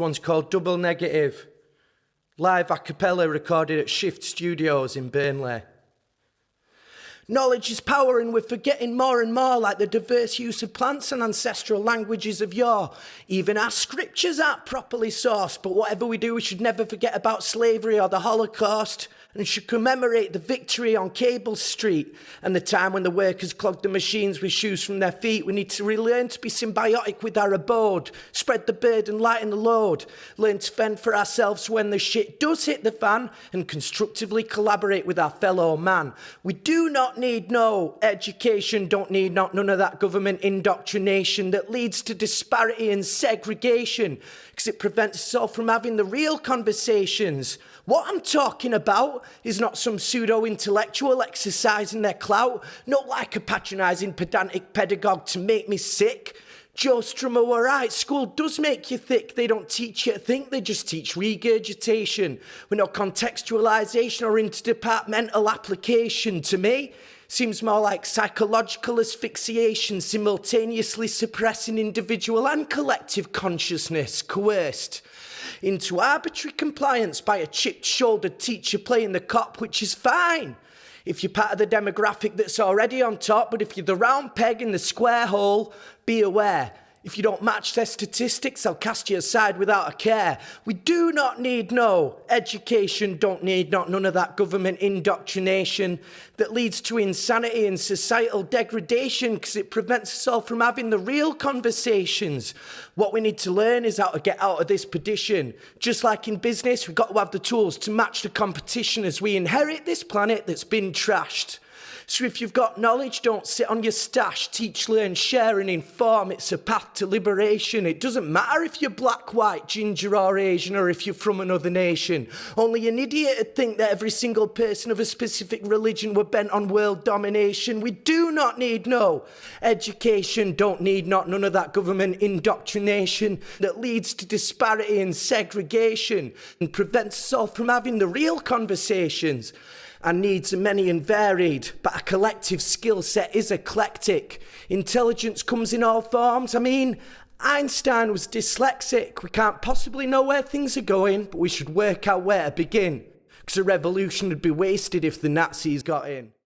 one's called Double Negative. Live a cappella recorded at Shift Studios in Burnley. Knowledge is power, and we're forgetting more and more, like the diverse use of plants and ancestral languages of yore. Even our scriptures aren't properly sourced, but whatever we do, we should never forget about slavery or the Holocaust, and should commemorate the victory on Cable Street and the time when the workers clogged the machines with shoes from their feet. We need to relearn to be symbiotic with our abode, spread the burden, lighten the load, learn to fend for ourselves when the shit does hit the fan, and constructively collaborate with our fellow man. We do not need no education, don't need none of that government indoctrination that leads to disparity and segregation, because it prevents us all from having the real conversations. What I'm talking about is not some pseudo-intellectual exercising their clout, not like a patronising pedantic pedagogue to make me sick. Joe Strummer were right, school does make you thick. They don't teach you to think, they just teach regurgitation with no contextualisation or interdepartmental application. To me, seems more like psychological asphyxiation, simultaneously suppressing individual and collective consciousness, coerced into arbitrary compliance by a chipped-shouldered teacher playing the cop, which is fine if you're part of the demographic that's already on top, but if you're the round peg in the square hole, be aware. If you don't match their statistics, they'll cast you aside without a care. We do not need no education, don't need none of that government indoctrination that leads to insanity and societal degradation, because it prevents us all from having the real conversations. What we need to learn is how to get out of this perdition. Just like in business, we've got to have the tools to match the competition as we inherit this planet that's been trashed. So if you've got knowledge, don't sit on your stash. Teach, learn, share and inform. It's a path to liberation. It doesn't matter if you're black, white, ginger or Asian, or if you're from another nation. Only an idiot would think that every single person of a specific religion were bent on world domination. We do not need no education, don't need none of that government indoctrination that leads to disparity and segregation and prevents us all from having the real conversations. Our needs are many and varied, but our collective skill set is eclectic. Intelligence comes in all forms. I mean, Einstein was dyslexic. We can't possibly know where things are going, but we should work out where to begin, because a revolution would be wasted if the Nazis got in.